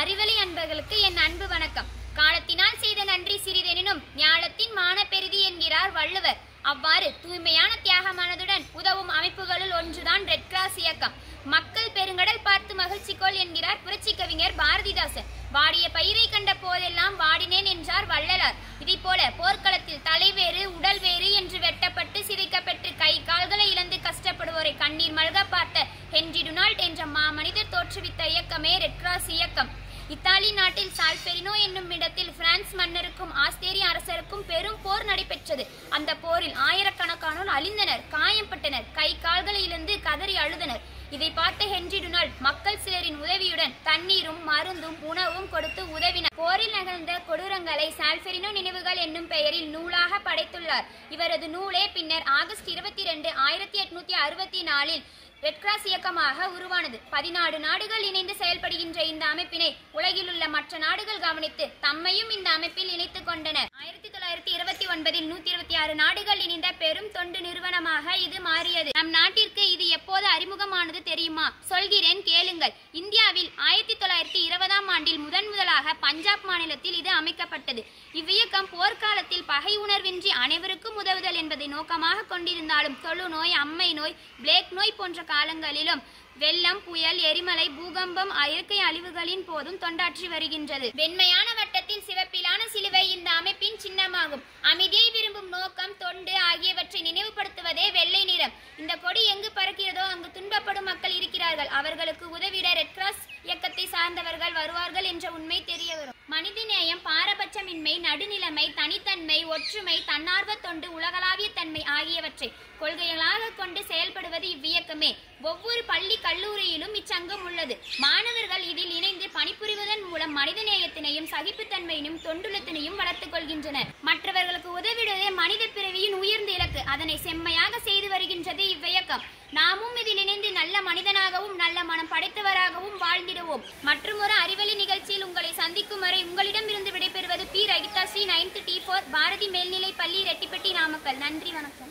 அறிவலை அன்பர்களுக்கு என் அன்பு வணக்கம். காலத்தினால் செய்த நன்றி சிறிதெனினும் ஞாலத்தின் மான பெரிதி என்கிறார் வள்ளுவர். அவ்வாறு தூய்மையான தியாக மனதுடன் உதவும் அமைப்புகளுள் ஒன்றுதான் ரெட் கிராஸ் இயக்கம். மக்கள் பெருங்கடல் பார்த்து மகிழ்ச்சி கொள் என்கிறார் புரட்சி கவிஞர் பாரதிதாசன். வாடிய பயிரை கண்ட போதெல்லாம் வாடினேன் என்றார் வள்ளலார். இதை போல போர்க்களத்தில் தலைவேறு உடல் வேறு என்று வெட்டப்பட்டு சிதைக்கப்பட்டு கை கால்களை இழந்து கஷ்டப்படுவோரை கண்ணீர் மல்க பார்த்த ஹென்றி டுனால்ட் என்ற மாமனிதர் தோற்றுவித்த இயக்கமே ரெட் கிராஸ் இயக்கம். இத்தாலி நாட்டில் சால்பெரினோ என்னும் இடத்தில் பிரான்ஸ் மன்னருக்கும் ஆஸ்திரேலிய அரசருக்கும் பெரும் போர் நடைபெற்றது. அந்த போரில் ஆயிரக்கணக்கானோர் அழிந்தனர், காயம்பட்டனர், கை கால்களை இழந்து கதறி அழுதனர். இதை பார்த்த ஹென்றி டுனால்ட் மக்கள் சிலரின் உதவியுடன் தண்ணீரும் மருந்தும் உணவும் கொடுத்து உதவினார். போரில் நிகழ்ந்த கொடூரங்களை சால்பெரினோ நினைவுகள் என்னும் பெயரில் நூலாக படைத்துள்ளார். இவரது நூலே பின்னர் ஆகஸ்ட் 22, 1864 ரெட் கிராஸ் இயக்கமாக உருவானது. 14 நாடுகள் இணைந்து செயல்படுகின்ற இந்த அமைப்பினை உலகில் உள்ள மற்ற நாடுகள் கவனித்து தம்மையும் இந்த அமைப்பில் இணைத்துக் கொண்டனர். 1929 126 நாடுகள் இணைந்த பெரும் தொண்டு நிறுவனமாக இது மாறியது. நம் நாட்டிற்கு இது எப்போது அறிமுகமானது தெரியுமா? சொல்கிறேன், கேளுங்கள். இந்தியாவில் 1920ஆம் ஆண்டில் முதலாக பஞ்சாப் மாநிலத்தில் இது அமைக்கப்பட்டது. இவ்வியக்கம் போர்க்காலத்தில் பகை உணர்வின்றி அனைவருக்கும் உதவுதல் என்பதை நோக்கமாக கொண்டிருந்தாலும் தொழுநோய், அம்மை நோய், பிளேக் நோய் போன்ற காலங்களிலும் வெள்ளம், புயல், எரிமலை, பூகம்பம், இயற்கை அழிவுகளின் போதும் தொண்டாற்றி வருகின்றது. வெண்மையான வட்டத்தில் சிவப்பிலான சிலுவை இந்த அமைப்பின் சின்னமாகும். அமைதியை விரும்பும் நோக்கம், தொண்டு ஆகியவற்றை நினைவுபடுத்துவதே வெள்ளை நிறம். இந்த கொடி எங்கு பறக்கிறதோ அங்கு துன்பப்படும் மக்கள் இருக்கிறார்கள். அவர்களுக்கு உதவிட ரெட் கிராஸ் இயக்கத்தை சார்ந்தவர்கள் வருவார்கள் என்ற உண்மை தெரிய வரும். மனிதநேயம், பாரபட்சமின்மை, நடுநிலைமை, தனித்தன்மை, ஒற்றுமை, தன்னார்வ தொண்டு, உலகளாவிய தன்மை ஆகியவற்றை கொள்கைகளாக கொண்டு செயல்படுவது இவ்வியக்கமே. ஒவ்வொரு பள்ளி கல்லூரியிலும் இச்சங்கம் உள்ளது. மாணவர்கள் இதில் இணைந்து பணிபுரிவதன் மூலம் மனிதநேயத்தினையும் சகிப்புத்தன்மையினும் தொண்டுள்ளத்தினையும் வளர்த்துக் கொள்கின்றனர். மற்றவர்களுக்கு உதவிடுவதே மனித பிறவியின் உயர்ந்த இலக்கு. அதனை செம்மையாக செய்து வருகின்றது இவ்வியக்கம். நாமும் இதில் இணைந்து நல்ல மனிதனாகவும் நல்ல மனம் படைத்தவராகவும் வாழ்ந்திடுவோம். மற்றொரு அறிவலி நிகழ்ச்சியில் உங்களை சந்திக்கும் வரை உங்களிடமிருந்து விடைபெறுவது B. ரகிதா, Sri 9th T4 Bharathi மேல்நிலை பள்ளி, ரெட்டிப்பட்டி, நாமக்கல். நன்றி, வணக்கம்.